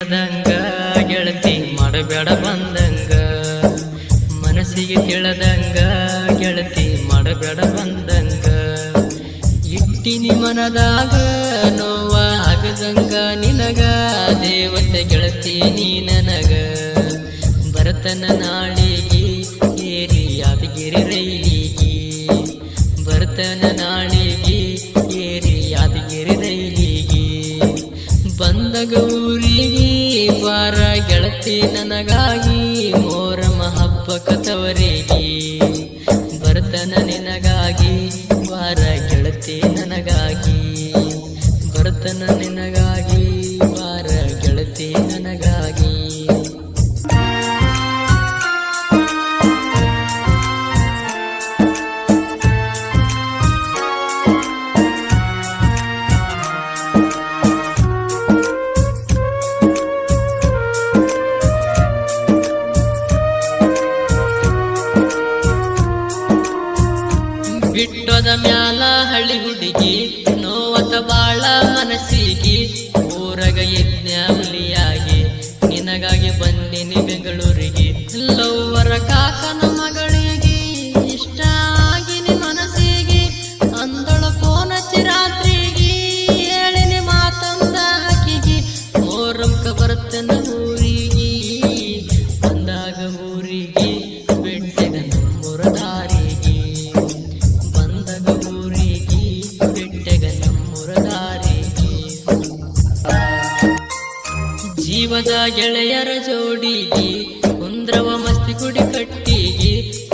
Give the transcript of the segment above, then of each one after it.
ದಂಗ ಗೆಳತಿ ಮಾಡಬೇಡ ಬಂದಂಗ ಮನಸ್ಸಿಗೆ ತಿಳದಂಗ ಗೆಳತಿ ಮಾಡಬೇಡ ಬಂದಂಗ ಇಟ್ಟಿನಿ ಮನದಾಗ ನೋವ ಆಗದಂಗ ನಿನಗ ದೇವತೆ ಗೆಳತಿ ನೀ ನನಗ ಬರತನ ನಾಳಿಗೆ ಏರಿ ಯಾದಗಿರಿ ರೈಲಿಗೆ ಬರತನ ನಾಳಿಗೆ ಏರಿ ಯಾದಗಿರಿ ರೈಲಿಗೆ ಬಂದಾಗ ಊರಿಗೆ ಬಾರ ಗೆಳತಿ ನನಗಾಗಿ ಮೋರಮ ಹಬ್ಬ ಕತವರಿಗೆ ಬರ್ತನ ನಿನಗಾಗಿ ಬಾರ ಗೆಳತಿ ನನಗಾಗಿ ಬರ್ತನ ನಿನಗಾಗಿ ಬಾರ ಗೆಳತಿ ನನಗಾಗಿ ಬಿಟ್ಟೋದ ಮ್ಯಾಲ ಹಳ್ಳಿ ಹುಡುಗಿ ನೋವತ ಬಾಳ ಮನಸ್ಸಿಗೆ ಊರಗ ಯಜ್ಞ ಹುಲಿಯಾಗಿ ನಿನಗಾಗಿ ಬಂದಿನಿ ಬೆಂಗಳೂರಿಗೆ ಲವ್ವರ ಕಾಕನ ಮಗಳಿಗೆ ಇಷ್ಟ ಆಗಿನಿ ಮನಸ್ಸಿಗೆ ಅಂದಳ ಫೋನ್ ಹಚ್ಚಿ ರಾತ್ರಿಗೆ ಹೇಳಿನಿ ಮಾತಂದ ಹಾಕಿಗೆ ಮೋರಮ್ಕ ಬರ್ತನ ಊರಿಗೆ ಬಂದಾಗ ಊರಿಗೆ ಬೆಟ್ಟಗ ನಮ್ಮೂರ ದಾರಿಗೆ ಜೀವದ ಗೆಳೆಯರ ಜೋಡಿಗೆ ಕುಂದ್ರವ ಮಸ್ತಿ ಗುಡಿ ಕಟ್ಟಿಗೆ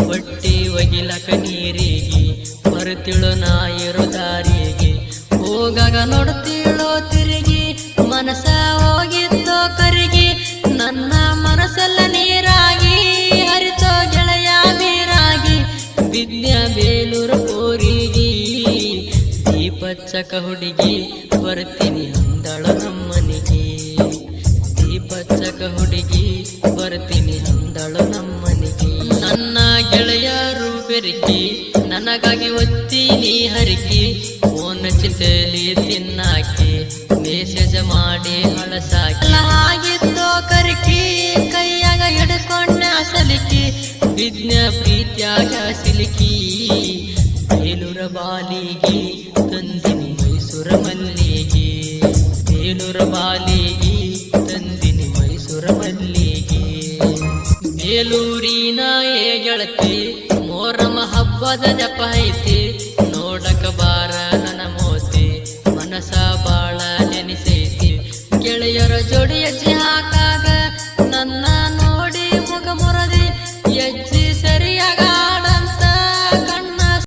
ಬಟ್ಟಿ ಒಗಿಲಕ ನೀರಿಗೆ ಬರುತ್ತಿಳು ನಾಯಿರೋ ದಾರಿಗೆ ಹೋಗಾಗ ನೋಡ್ತಿಳೋ ತಿರುಗಿ ಮನಸ ಹೋಗಿದ್ದೋ ಕರಿಗೆ ನನ್ನ ಮನಸ್ಸೆಲ್ಲ ನೀರಾಗಿ ಹರಿತೋ ಗೆಳೆಯ ನೀರಾಗಿ ವಿದ್ಯಾ ಬೇಲೂರು ಕೋರಿಗೆ ದೀಪಚ್ಚಕ ಹುಡುಗಿ ಬರ್ತೀನಿ ಅಂದಳ ನಮ್ಮನಿಗೆ ದೀಪಚ್ಚಕ ಹುಡುಗಿ ಬರ್ತೀನಿ ಅಂದಳು ನಮ್ಮನಿಗೆ ನನ್ನ ಗೆಳೆಯರು ಬೆರಕಿ ನನಗಾಗಿ ಒತ್ತೀನಿ ಹರಿಕಿ ಫೋನ್ ಚಿತಲಿ ತಿನ್ನಾಕಿ ಮೆಸೇಜ್ ಮಾಡಿ ಹಳಸಾಕಿ ಆಗಿದ್ದೋ ಕರಿಕಿ ಕೈಯಾಗ ಹಿಡ್ಕೊಂಡ ಸಲಿಕಿ ವಿದ್ಯಾ ಪ್ರೀತ್ಯಾಗ ಸಿಲುಕಿ ಬೇಲೂರ ಬಾಲಿಗೆ ತಂದಿನಿ ಮೈಸೂರ ಮಲ್ಲಿಗೆ ಬೇಲೂರ ಬಾಲಿಗೆ ತಂದಿನಿ ಮೈಸೂರ ಮಲ್ಲಿಗೆ ಬೇಲೂರಿನ ಏ ಗೆಳತಿ ಮೋರಮ ಹಬ್ಬದ ಜಪ ಐತಿ ನೋಡಕ ಬಾರ ನನ್ನ ಮೋತಿ ಮನಸ ಬಾಳ ನೆನಿಸೈತಿ ಗೆಳೆಯರ ಜೋಡಿ ಹೆಜ್ಜೆ ಹಾಕಾಗ ನನ್ನ ನೋಡಿ ಮುಗ ಮುರದಿ ಹೆಜ್ಜೆ